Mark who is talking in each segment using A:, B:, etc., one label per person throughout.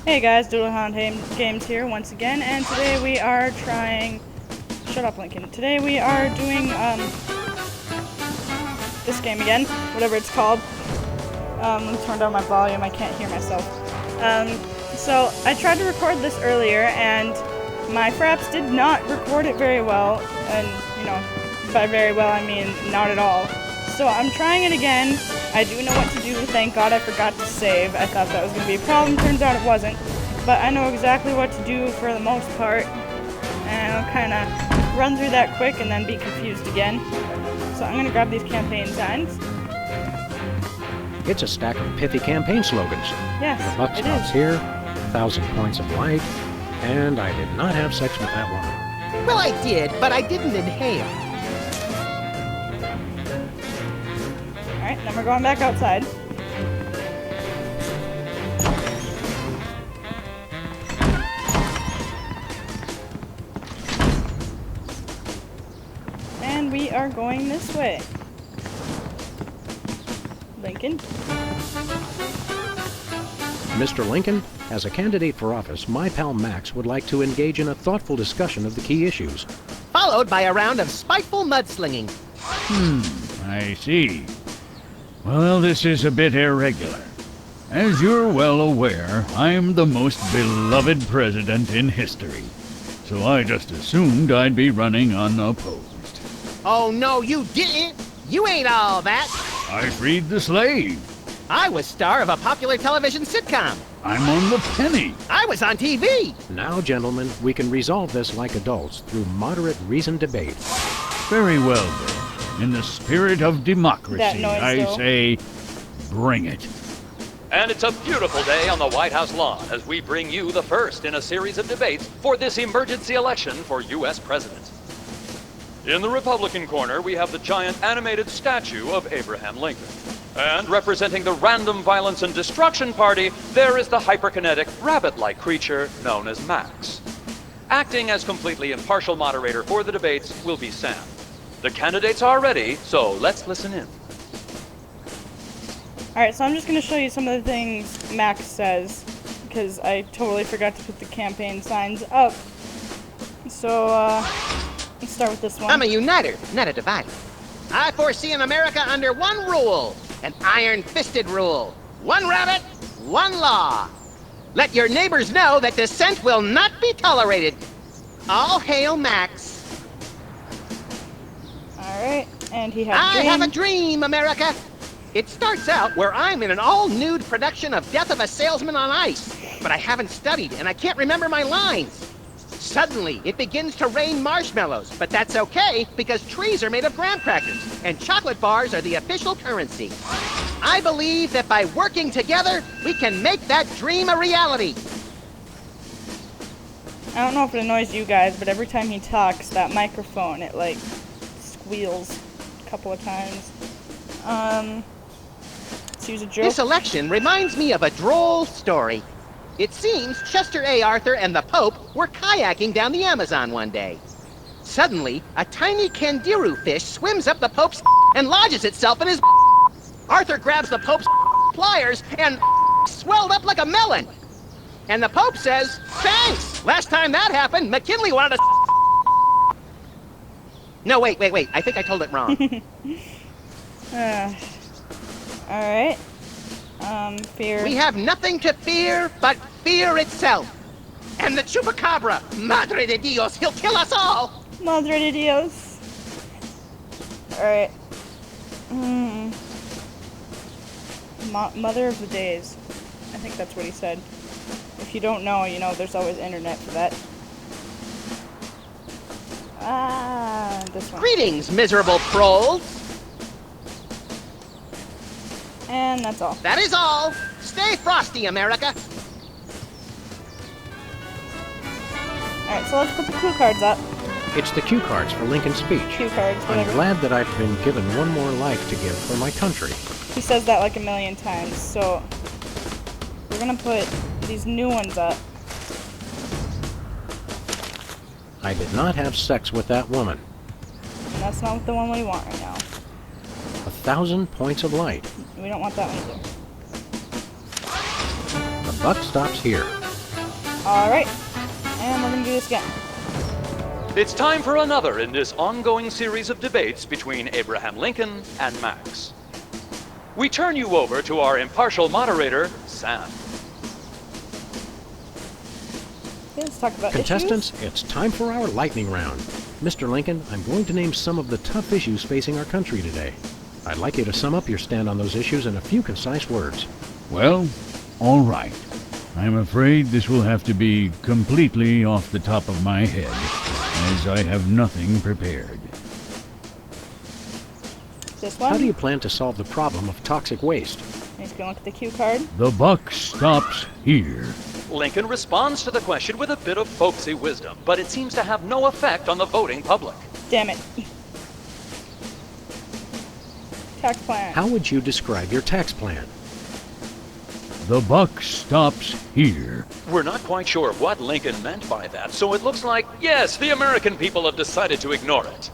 A: Hey guys, Doodlehound Games here once again, and today we are trying... Shut up, Lincoln. Today we are doing, this game again, whatever it's called. Let me turn down my volume, I can't hear myself. So, I tried to record this earlier, and my fraps did not record it very well, and, you know, by very well I mean not at all. So I'm trying it again. I do know what to do, thank God I forgot to save. I thought that was going to be a problem, turns out it wasn't. But I know exactly what to do for the most part, and I'll kind of run through that quick and then be confused again. So I'm going to grab these campaign signs.
B: It's a stack of pithy campaign slogans.
A: Yes,
B: The buck
A: it
B: stops
A: is.
B: here, 1,000 points of light, and I did not have sex with that woman.
C: Well, I did, but I didn't inhale.
A: Alright, then we're going back outside. And we are going this way. Lincoln?
B: Mr. Lincoln, as a candidate for office, my pal Max would like to engage in a thoughtful discussion of the key issues.
C: Followed by a round of spiteful mudslinging.
D: I see. Well, this is a bit irregular. As you're well aware, I'm the most beloved president in history. So I just assumed I'd be running unopposed.
C: Oh, no, you didn't. You ain't all that.
D: I freed the slave.
C: I was star of a popular television sitcom.
D: I'm on the penny.
C: I was on TV.
B: Now, gentlemen, we can resolve this like adults through moderate reasoned debate.
D: Very well, then. In the spirit of democracy,
A: That noise,
D: I
A: though.
D: say, bring it.
E: And it's a beautiful day on the White House lawn as we bring you the first in a series of debates for this emergency election for U.S. President. In the Republican corner, we have the giant animated statue of Abraham Lincoln. And representing the Random Violence and Destruction Party, there is the hyperkinetic, rabbit-like creature known as Max. Acting as completely impartial moderator for the debates will be Sam. The candidates are ready, so let's listen in.
A: Alright, so I'm just going to show you some of the things Max says, because I totally forgot to put the campaign signs up. So, let's start with this one.
C: I'm a uniter, not a divider. I foresee an America under one rule, an iron-fisted rule. One rabbit, one law. Let your neighbors know that dissent will not be tolerated. All hail Max.
A: Alright, and he has
C: I have a
A: dream.
C: dream, America. It starts out where I'm in an all-nude production of Death of a Salesman on Ice, but I haven't studied and I can't remember my lines. Suddenly, it begins to rain marshmallows, but that's okay because trees are made of graham crackers and chocolate bars are the official currency. I believe that by working together, we can make that dream a reality.
A: I don't know if it annoys you guys, but every time he talks, that microphone, it like squeals a couple of times. Let's use a joke.
C: This election reminds me of a droll story. It seems Chester A. Arthur and the Pope were kayaking down the Amazon one day. Suddenly, a tiny kangaroo fish swims up the Pope's and lodges itself in his. Arthur grabs the Pope's pliers and swelled up like a melon. And the Pope says, "Thanks! Last time that happened, McKinley wanted to." No, wait. I think I told it wrong.
A: Alright. Fear.
C: We have nothing to fear but fear itself. And the chupacabra, Madre de Dios, he'll kill us all.
A: Madre de Dios. Alright. Mother of the days. I think that's what he said. If you don't know, you know, there's always internet for that. This one.
C: Greetings, miserable trolls.
A: And that's all.
C: That is all. Stay frosty, America.
A: Alright, so let's put the clue cards up.
B: It's the cue cards for Lincoln's speech.
A: Cue cards,
B: I'm
A: whatever.
B: glad that I've been given one more life to give for my country.
A: He says that like a million times, so we're gonna put these new ones up.
B: I did not have sex with that woman.
A: And that's not the one we want right now.
B: 1,000 points of light.
A: We don't want that one either.
B: The buck stops here.
A: Alright. And we're gonna do this again.
E: It's time for another in this ongoing series of debates between Abraham Lincoln and Max. We turn you over to our impartial moderator, Sam.
A: Okay, let's talk about
B: Contestants,
A: issues.
B: it's time for our lightning round. Mr. Lincoln, I'm going to name some of the tough issues facing our country today. I'd like you to sum up your stand on those issues in a few concise words.
D: Well, all right. I'm afraid this will have to be completely off the top of my head, as I have nothing prepared.
A: This one.
B: How do you plan to solve the problem of toxic waste?
A: He's gonna look at the cue card.
D: The buck stops here.
E: Lincoln responds to the question with a bit of folksy wisdom, but it seems to have no effect on the voting public.
A: Damn it. Tax plan.
B: How would you describe your tax plan?
D: The buck stops here.
E: We're not quite sure what Lincoln meant by that, so it looks like, yes, the American people have decided to ignore it.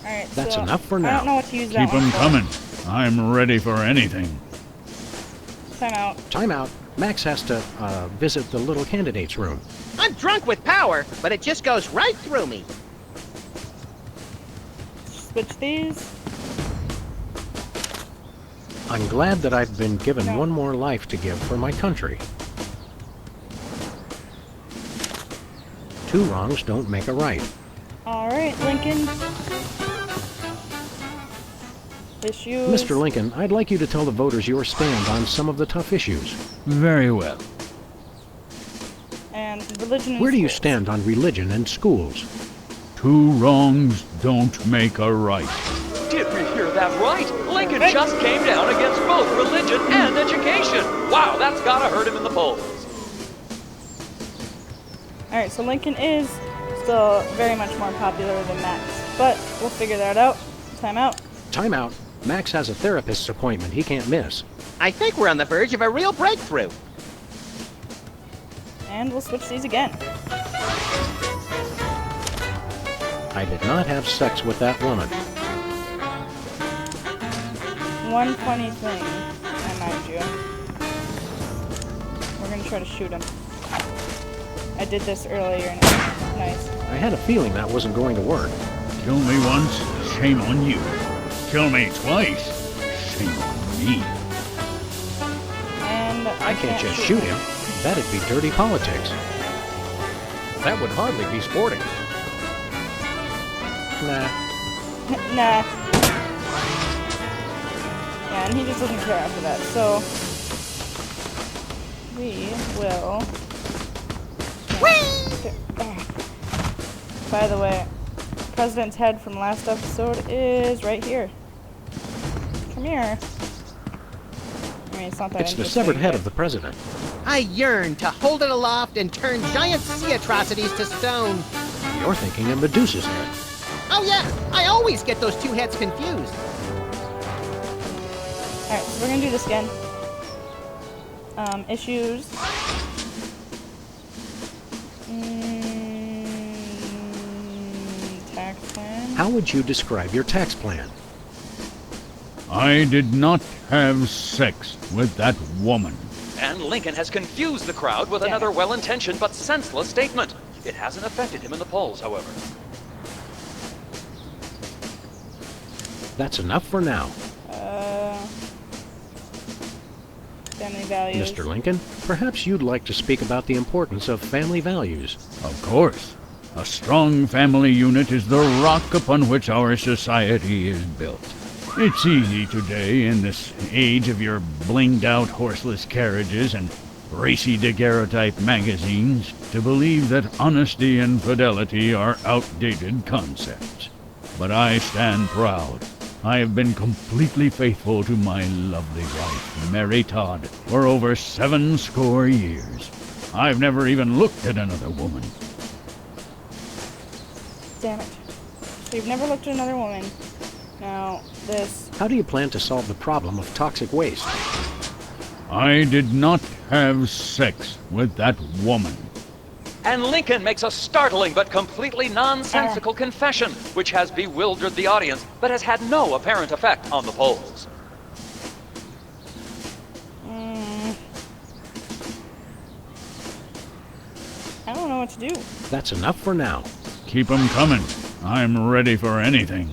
A: Alright,
B: That's
A: so
B: enough for
A: I
B: now.
A: don't know what to use that
D: Keep
A: one
D: 'em
A: for.
D: coming. I'm ready for anything.
A: Time out.
B: Time out. Max has to, visit the little candidate's room.
C: I'm drunk with power, but it just goes right through me.
A: Switch these.
B: I'm glad that I've been given
A: No.
B: one more life to give for my country. Two wrongs don't make a right.
A: Alright, Lincoln. Issues.
B: Mr. Lincoln, I'd like you to tell the voters your stand on some of the tough issues.
D: Very well.
A: And religion and
B: Where do you
A: schools.
B: stand on religion and schools?
D: Two wrongs don't make a right.
E: Did we hear that right? Lincoln just came down against both religion and education. Wow, that's gotta hurt him in the polls.
A: Alright, so Lincoln is still very much more popular than Max, but we'll figure that out. Time out.
B: Time out. Max has a therapist's appointment he can't miss.
C: I think we're on the verge of a real breakthrough.
A: And we'll switch these again.
B: I did not have sex with that woman.
A: One funny thing, I mind you. We're gonna try to shoot him. I did this earlier and it was nice.
B: I had a feeling that wasn't going to work.
D: Kill me once, shame on you. Kill me twice, shame on me.
A: And
B: I can't just shoot him. That'd be dirty politics. That would hardly be sporting. Nah.
A: Nah. Yeah, and he just doesn't care after that, so we will. Okay. By the way, President's head from last episode is right here. Come here. I mean, it's not that
B: It's the
A: interesting,
B: severed head
A: but-
B: of the president.
C: I yearn to hold it aloft and turn giant sea atrocities to stone.
B: You're thinking of Medusa's head.
C: Oh yeah, I always get those two heads confused.
A: Alright, so we're gonna do this again. Issues. Tax plan.
B: How would you describe your tax plan?
D: I did not have sex with that woman.
E: And Lincoln has confused the crowd with
A: Damn
E: another
A: it.
E: well-intentioned but senseless statement. It hasn't affected him in the polls, however.
B: That's enough for now.
A: Family values.
B: Mr. Lincoln, perhaps you'd like to speak about the importance of family values.
D: Of course. A strong family unit is the rock upon which our society is built. It's easy today, in this age of your blinged-out horseless carriages and racy daguerreotype magazines, to believe that honesty and fidelity are outdated concepts. But I stand proud. I have been completely faithful to my lovely wife, Mary Todd, for over 70 years. I've never even looked at another woman.
A: Damn it. So you've never looked at another woman. Now, this.
B: How do you plan to solve the problem of toxic waste?
D: I did not have sex with that woman.
E: And Lincoln makes a startling but completely nonsensical confession, which has bewildered the audience, but has had no apparent effect on the polls.
A: to do.
B: That's enough for now.
D: Keep 'em coming. I'm ready for anything.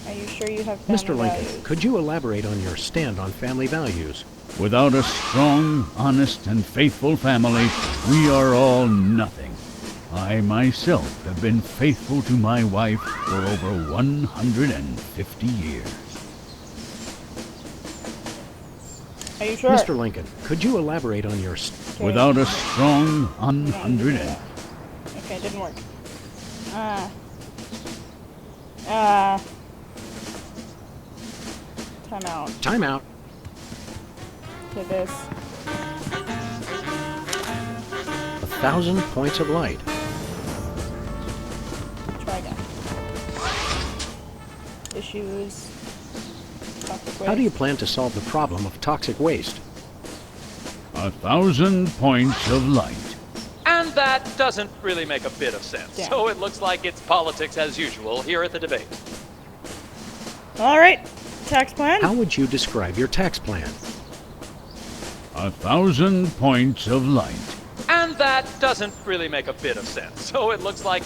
A: Are you sure you have family
B: Mr. Lincoln,
A: values?
B: could you elaborate on your stand on family values?
D: Without a strong, honest, and faithful family, we are all nothing. I myself have been faithful to my wife for over 150 years.
A: Are you sure?
B: Mr. Lincoln, could you elaborate on your...
A: Okay.
D: Without a strong, 100 and...
A: Okay, it didn't work. Time out.
B: Time out.
A: To this.
B: 1,000 points of light.
A: Try again. Issues. Toxic
B: How do you
A: waste.
B: plan to solve the problem of toxic waste?
D: 1,000 points of light.
E: And that doesn't really make a bit of sense.
A: Damn.
E: So it looks like it's politics as usual here at the debate.
A: All right. Tax plan.
B: How would you describe your tax plan?
D: 1,000 points of light.
E: And that doesn't really make a bit of sense. So it looks like...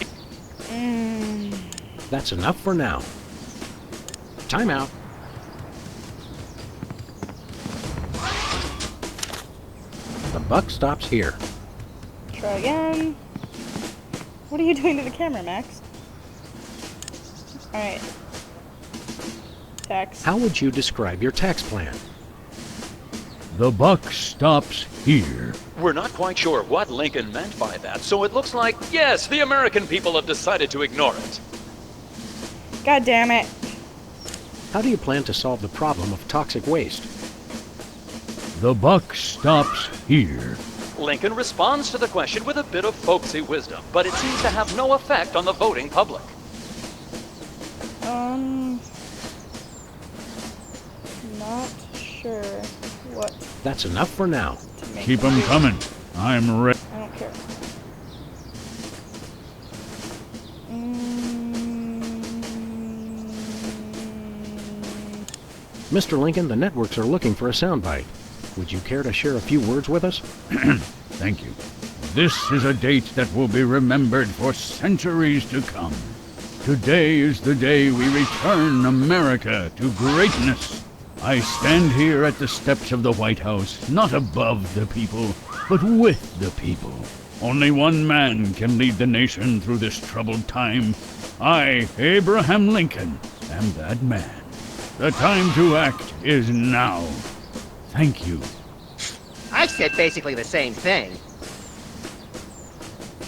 B: That's enough for now. Time out. The buck stops here.
A: Try again. What are you doing to the camera, Max? All right. Tax.
B: How would you describe your tax plan?
D: The buck stops here.
E: We're not quite sure what Lincoln meant by that, so it looks like, yes, the American people have decided to ignore it.
A: God damn it.
B: How do you plan to solve the problem of toxic waste?
D: The buck stops here.
E: Lincoln responds to the question with a bit of folksy wisdom, but it seems to have no effect on the voting public.
A: Not sure what
B: That's enough for now.
A: to make.
D: Keep 'em
A: do.
D: coming. I'm ready.
A: I don't care.
B: Mr. Lincoln, the networks are looking for a soundbite. Would you care to share a few words with us?
D: Thank you. This is a date that will be remembered for centuries to come. Today is the day we return America to greatness. I stand here at the steps of the White House, not above the people, but with the people. Only one man can lead the nation through this troubled time. I, Abraham Lincoln, am that man. The time to act is now. Thank you.
C: I said basically the same thing.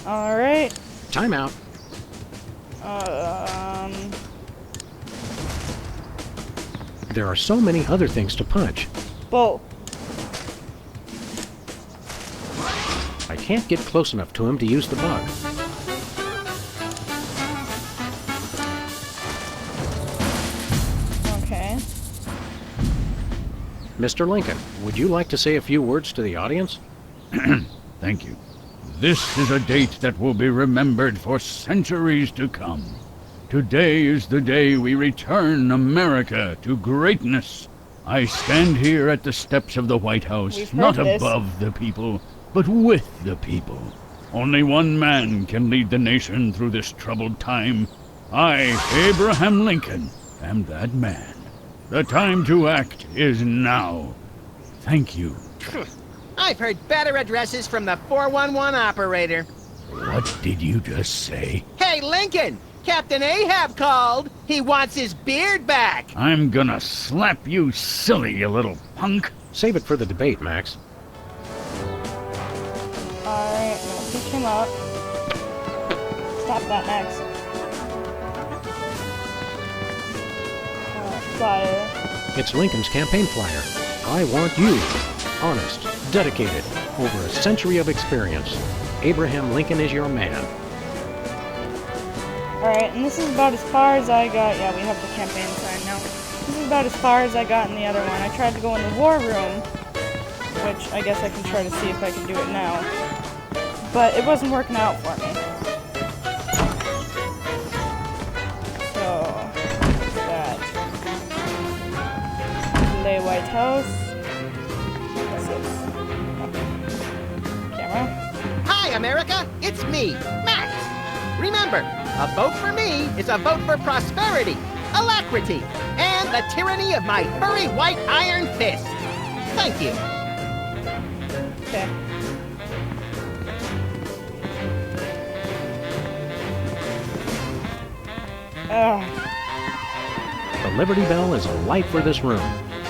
A: All right.
B: Time out. There are so many other things to punch.
A: Bull.
B: I can't get close enough to him to use the bug.
A: Okay.
B: Mr. Lincoln, would you like to say a few words to the audience?
D: Thank you. This is a date that will be remembered for centuries to come. Today is the day we return America to greatness. I stand here at the steps of the White House,
A: We've heard
D: not
A: this.
D: above the people, but with the people. Only one man can lead the nation through this troubled time. I, Abraham Lincoln, am that man. The time to act is now. Thank you.
C: I've heard better addresses from the 411 operator.
D: What did you just say?
C: Hey, Lincoln! Captain Ahab called. He wants his beard back.
D: I'm gonna slap you silly, you little punk.
B: Save it for the debate, Max.
A: Alright, I'm gonna pick him up. Stop that, Max. Flyer.
B: It's Lincoln's campaign flyer. I want you. Honest, dedicated, over a century of experience. Abraham Lincoln is your man.
A: Alright, and this is about as far as I got. Yeah, we have the campaign sign now. This is about as far as I got in the other one. I tried to go in the war room, which I guess I can try to see if I can do it now. But it wasn't working out for me. So, that. Delay White House. What's this? Oh. Camera.
C: America, it's me, Max. Remember, a vote for me is a vote for prosperity, alacrity, and the tyranny of my furry white iron fist. Thank you.
A: Okay.
B: The Liberty Bell is a light for this room,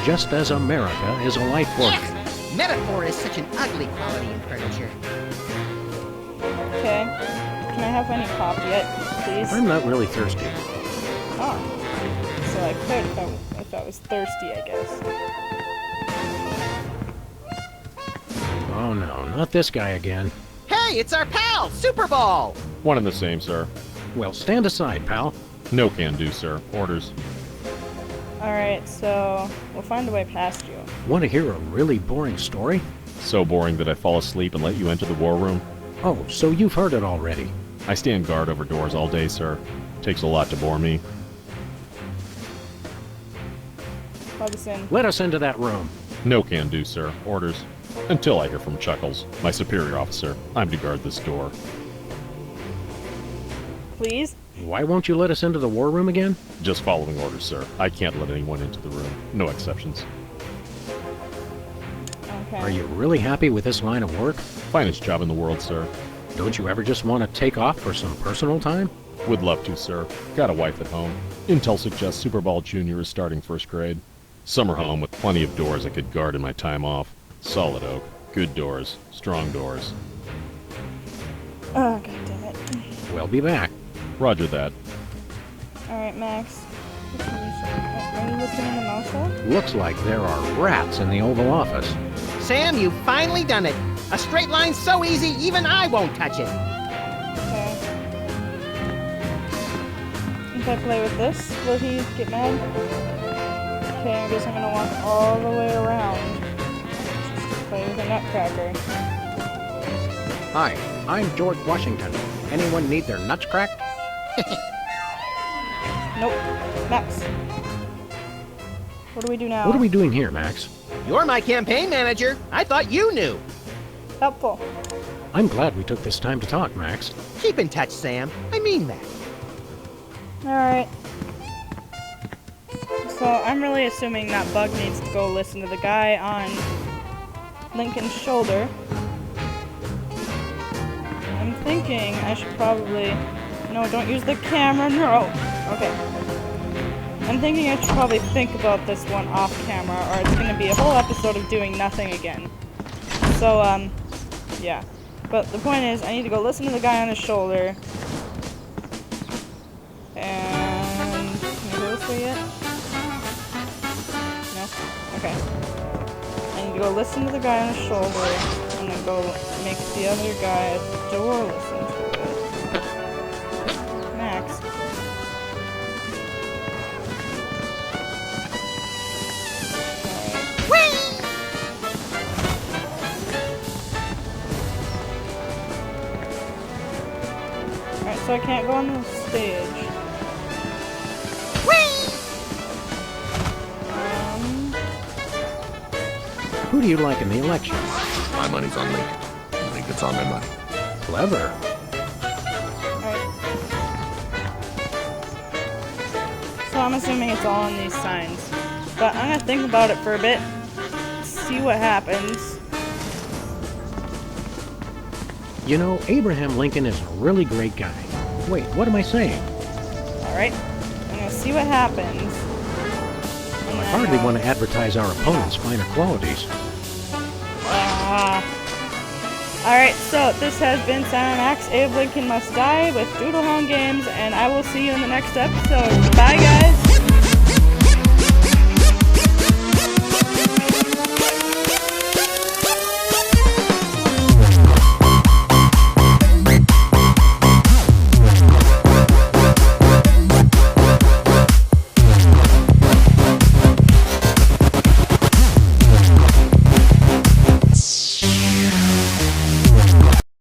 B: just as America is a light for you.
C: Yes! Metaphor is such an ugly quality in furniture.
A: Okay. Can I have any pop yet, please?
B: I'm not really thirsty.
A: Oh. So I could if I was thirsty, I guess.
B: Oh no, not this guy again.
C: Hey, it's our pal, Super Ball!
F: One and the same, sir.
B: Well, stand aside, pal.
F: No can do, sir. Orders.
A: Alright, so we'll find a way past you.
B: Want to hear a really boring story?
F: So boring that I fall asleep and let you enter the war room.
B: Oh, so you've heard it already.
F: I stand guard over doors all day, sir. Takes a lot to bore me.
A: Plug us in.
B: Let us into that room.
F: No can do, sir. Orders. Until I hear from Chuckles, my superior officer. I'm to guard this door.
A: Please?
B: Why won't you let us into the war room again?
F: Just following orders, sir. I can't let anyone into the room. No exceptions.
A: Okay.
B: Are you really happy with this line of work?
F: Finest job in the world, sir.
B: Don't you ever just want to take off for some personal time?
F: Would love to, sir. Got a wife at home. Intel suggests Super Ball Jr. is starting first grade. Summer home with plenty of doors I could guard in my time off. Solid oak. Good doors. Strong doors.
A: Oh, god damn it.
B: We'll be back.
F: Roger that.
A: Alright, Max. Are you looking in the mouse hole?
B: Looks like there are rats in the Oval Office.
C: Sam, you've finally done it. A straight line so easy, even I won't touch it.
A: Okay. If I play with this, will he get mad? Okay, I guess I'm gonna walk all the way around just to play with a nutcracker.
B: Hi, I'm George Washington. Anyone need their nuts cracked?
A: Nope. Max. What do we do now?
B: What are we doing here, Max?
C: You're my campaign manager. I thought you knew.
A: Helpful.
B: I'm glad we took this time to talk, Max.
C: Keep in touch, Sam. I mean that.
A: Alright. So, I'm really assuming that Bug needs to go listen to the guy on Lincoln's shoulder. I'm thinking I should probably... No, don't use the camera, no! Okay. I'm thinking I should probably think about this one off camera, or it's gonna be a whole episode of doing nothing again. So, yeah. But the point is, I need to go listen to the guy on his shoulder. And... Can I go this way yet? No? Okay. I need to go listen to the guy on his shoulder, and then go make the other guy at the door listen to it. Max. Alright, so I can't go on the stage.
B: Who do you like in the election?
G: My money's on Lincoln. Lincoln's on my money.
B: Clever.
A: Alright. So I'm assuming it's all on these signs. But I'm gonna think about it for a bit. See what happens.
B: You know, Abraham Lincoln is a really great guy. Wait, what am I saying?
A: Alright. I'm gonna see what happens. And
B: I
A: then,
B: hardly want to advertise our opponent's finer qualities.
A: Alright, so this has been Silent Axe, Abe Lincoln Must Die with Doodlehound Games, and I will see you in the next episode. Bye, guys!